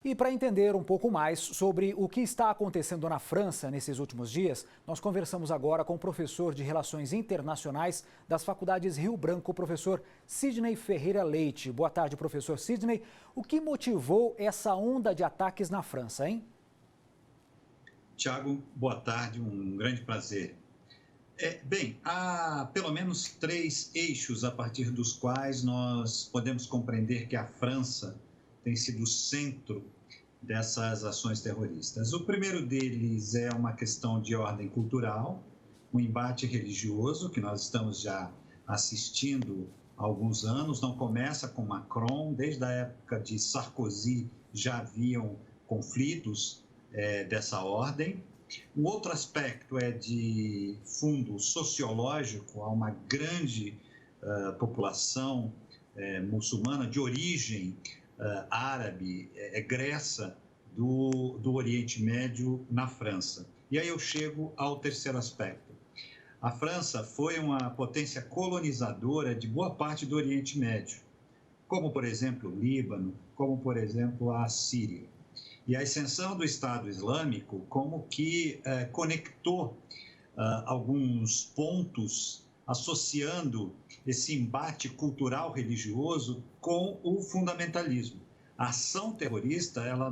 E para entender um pouco mais sobre o que está acontecendo na França nesses últimos dias, nós conversamos agora com o professor de Relações Internacionais das Faculdades Rio Branco, o professor Sidney Ferreira Leite. Boa tarde, professor Sidney. O que motivou essa onda de ataques na França, hein? Tiago, boa tarde, um grande prazer. Bem, há pelo menos 3 eixos a partir dos quais nós podemos compreender que a França tem sido o centro dessas ações terroristas. O primeiro deles é uma questão de ordem cultural, um embate religioso que nós estamos já assistindo há alguns anos, não começa com Macron, desde a época de Sarkozy já haviam conflitos dessa ordem. Um outro aspecto é de fundo sociológico, há uma grande população muçulmana de origem árabe, egressa do Oriente Médio na França. E aí eu chego ao terceiro aspecto. A França foi uma potência colonizadora de boa parte do Oriente Médio, como, por exemplo, o Líbano, como, por exemplo, a Síria. E a ascensão do Estado Islâmico como que conectou alguns pontos associando esse embate cultural religioso com o fundamentalismo. A ação terrorista ela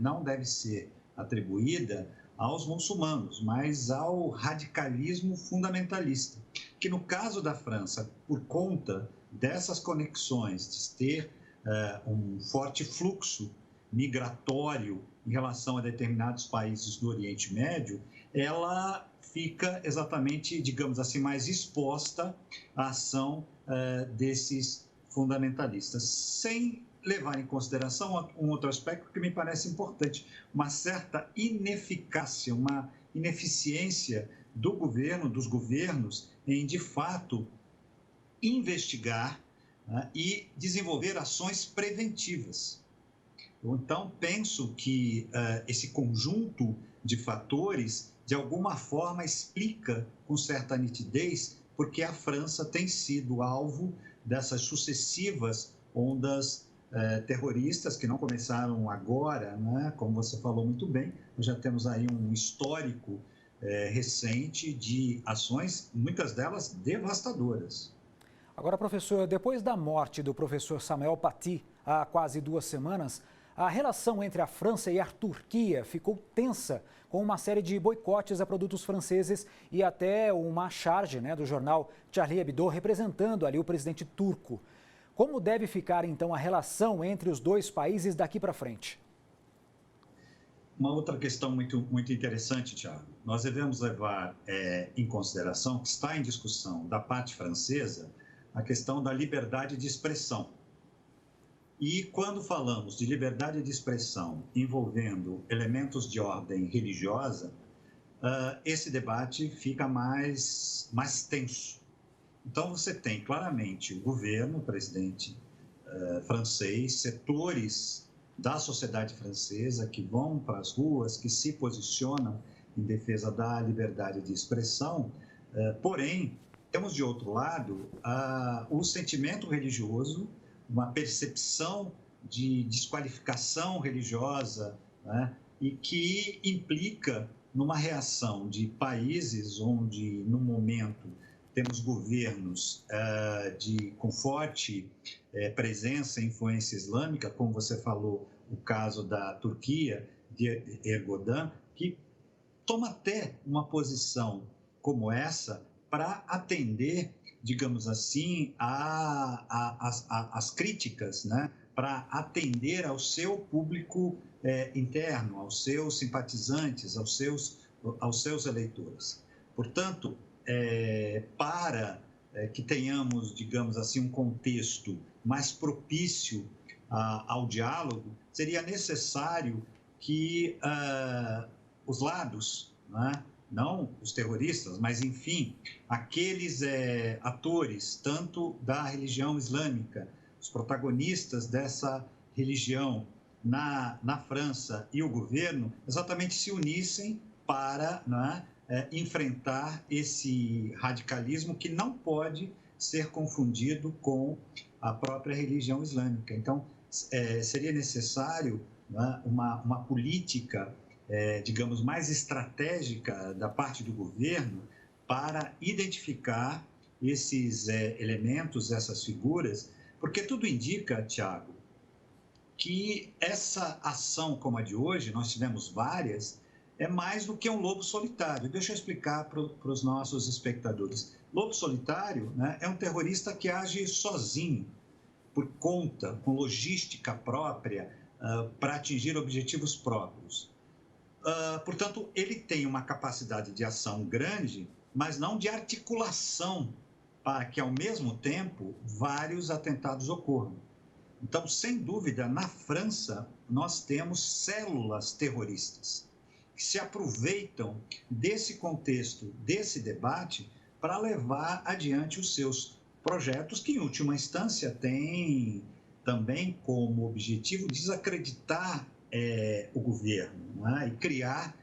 não deve ser atribuída aos muçulmanos, mas ao radicalismo fundamentalista, que no caso da França, por conta dessas conexões, de ter um forte fluxo migratório em relação a determinados países do Oriente Médio, ela fica exatamente, digamos assim, mais exposta à ação desses fundamentalistas, sem levar em consideração um outro aspecto que me parece importante, uma certa ineficácia, uma ineficiência do governo, dos governos, em, de fato, investigar e desenvolver ações preventivas. Então, penso que esse conjunto de fatores, de alguma forma, explica com certa nitidez porque a França tem sido alvo dessas sucessivas ondas terroristas, que não começaram agora, né? Como você falou muito bem, nós já temos aí um histórico recente de ações, muitas delas devastadoras. Agora, professor, depois da morte do professor Samuel Paty, há quase 2 semanas, a relação entre a França e a Turquia ficou tensa, com uma série de boicotes a produtos franceses e até uma charge do jornal Charlie Hebdo representando ali o presidente turco. Como deve ficar, então, a relação entre os dois países daqui para frente? Uma outra questão muito interessante, Thiago. Nós devemos levar em consideração que está em discussão da parte francesa a questão da liberdade de expressão. E quando falamos de liberdade de expressão envolvendo elementos de ordem religiosa, esse debate fica mais tenso. Então, você tem claramente o governo, o presidente francês, setores da sociedade francesa que vão para as ruas, que se posicionam em defesa da liberdade de expressão, porém, temos de outro lado o sentimento religioso, uma percepção de desqualificação religiosa, né, e que implica numa reação de países onde, no momento, temos governos com forte presença e influência islâmica, como você falou, o caso da Turquia, de Erdogan, que toma até uma posição como essa para atender, digamos assim, as críticas, né? Para atender ao seu público interno, aos seus simpatizantes, aos seus eleitores. Portanto, para que tenhamos, digamos assim, um contexto mais propício ao diálogo, seria necessário que os lados, né, não os terroristas, mas, enfim, aqueles atores, tanto da religião islâmica, os protagonistas dessa religião na França e o governo, exatamente se unissem para, né, enfrentar esse radicalismo que não pode ser confundido com a própria religião islâmica. Então, seria necessário, né, uma política, digamos, mais estratégica da parte do governo para identificar esses elementos, essas figuras, porque tudo indica, Tiago, que essa ação como a de hoje, nós tivemos várias, é mais do que um lobo solitário. Deixa eu explicar para os nossos espectadores. Lobo solitário, né, é um terrorista que age sozinho, por conta, com logística própria, para atingir objetivos próprios. Portanto, ele tem uma capacidade de ação grande, mas não de articulação, para que, ao mesmo tempo, vários atentados ocorram. Então, sem dúvida, na França, nós temos células terroristas que se aproveitam desse contexto, desse debate, para levar adiante os seus projetos, que, em última instância, têm também como objetivo desacreditar o governo, né? E criar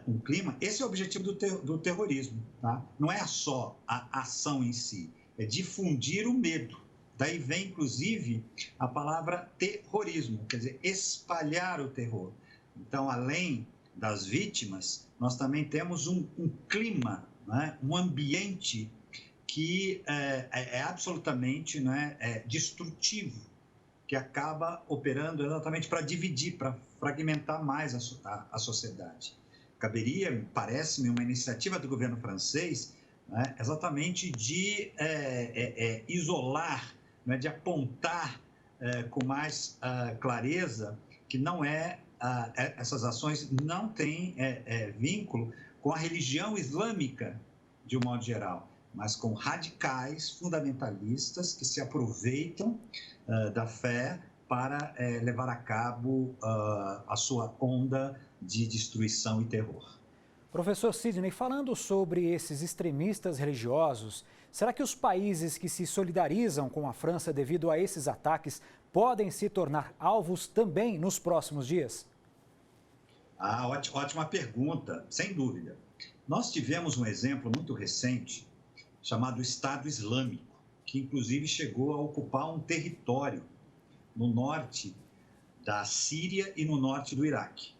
um clima. Esse é o objetivo do terrorismo, tá? Não é só a ação em si, é difundir o medo. Daí vem, inclusive, a palavra terrorismo, quer dizer, espalhar o terror. Então, além das vítimas, nós também temos um clima, né? Um ambiente que é absolutamente, né, destrutivo, que acaba operando exatamente para dividir, para fragmentar mais a sociedade. Caberia, parece-me, uma iniciativa do governo francês, né, exatamente de isolar, né, de apontar com mais clareza que não essas ações não têm vínculo com a religião islâmica, de um modo geral, mas com radicais fundamentalistas que se aproveitam da fé para levar a cabo a sua onda de destruição e terror. Professor Sidney, falando sobre esses extremistas religiosos, será que os países que se solidarizam com a França devido a esses ataques podem se tornar alvos também nos próximos dias? Ótima pergunta, sem dúvida. Nós tivemos um exemplo muito recente chamado Estado Islâmico, que inclusive chegou a ocupar um território no norte da Síria e no norte do Iraque,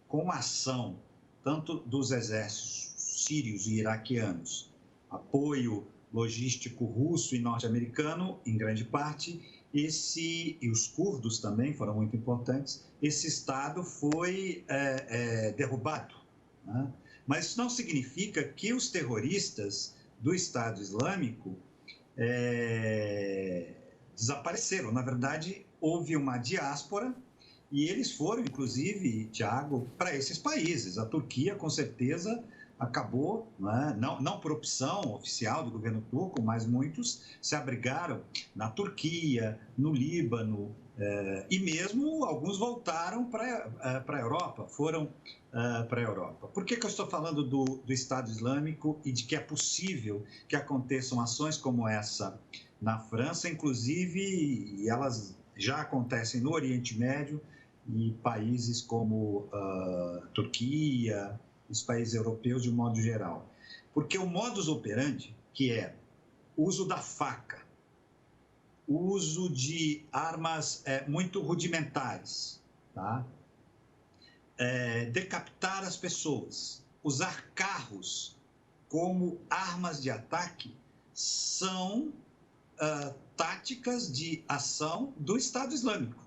com a ação tanto dos exércitos sírios e iraquianos, apoio logístico russo e norte-americano, em grande parte, e os curdos também foram muito importantes, esse Estado foi derrubado, né? Mas isso não significa que os terroristas do Estado Islâmico desapareceram. Na verdade, houve uma diáspora e eles foram, inclusive, Tiago, para esses países. A Turquia, com certeza, acabou, né? Não por opção oficial do governo turco, mas muitos se abrigaram na Turquia, no Líbano, e mesmo alguns voltaram para a Europa, foram para a Europa. Por que eu estou falando do Estado Islâmico e de que é possível que aconteçam ações como essa na França, inclusive, e elas já acontecem no Oriente Médio e países como Turquia, os países europeus de um modo geral? Porque o modus operandi, que é o uso da faca, o uso de armas muito rudimentares, tá? Decapitar as pessoas, usar carros como armas de ataque, são táticas de ação do Estado Islâmico.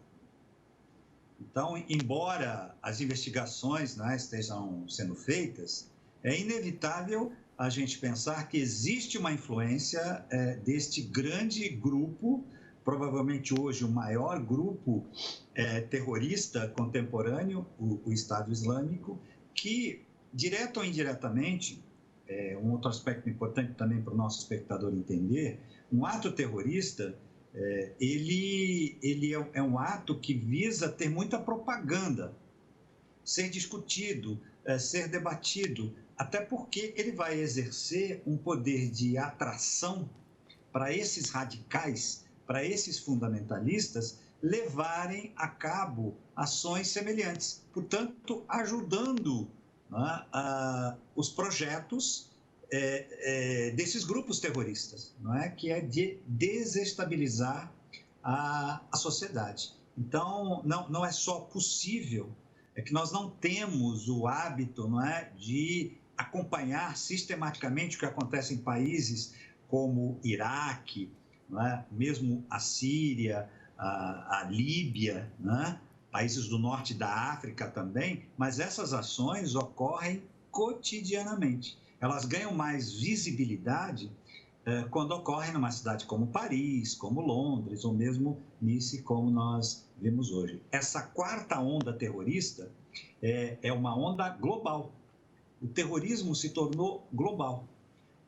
Então, embora as investigações, né, estejam sendo feitas, é inevitável a gente pensar que existe uma influência deste grande grupo, provavelmente hoje o maior grupo terrorista contemporâneo, o Estado Islâmico, que, direto ou indiretamente, um outro aspecto importante também para o nosso espectador entender, um ato terrorista, ele é um ato que visa ter muita propaganda, ser discutido, ser debatido, até porque ele vai exercer um poder de atração para esses radicais, para esses fundamentalistas, levarem a cabo ações semelhantes, portanto, ajudando, né, os projetos desses grupos terroristas, não é? Que é de desestabilizar a sociedade. Então, não é só possível, é que nós não temos o hábito, não é, de acompanhar sistematicamente o que acontece em países como Iraque, não é, mesmo a Síria, a Líbia, não é, países do norte da África também, mas essas ações ocorrem cotidianamente. Elas ganham mais visibilidade quando ocorrem numa cidade como Paris, como Londres, ou mesmo Nice, como nós vemos hoje. Essa quarta onda terrorista é uma onda global. O terrorismo se tornou global.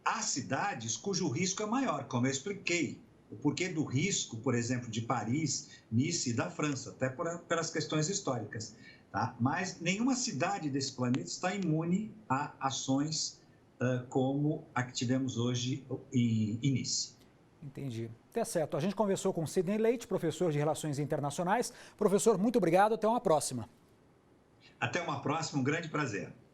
Há cidades cujo risco é maior, como eu expliquei. O porquê do risco, por exemplo, de Paris, Nice e da França, até pelas questões históricas. Tá? Mas nenhuma cidade desse planeta está imune a ações como a que tivemos hoje em Nice. Entendi. Tá certo. A gente conversou com Sidney Leite, professor de Relações Internacionais. Professor, muito obrigado. Até uma próxima. Até uma próxima. Um grande prazer.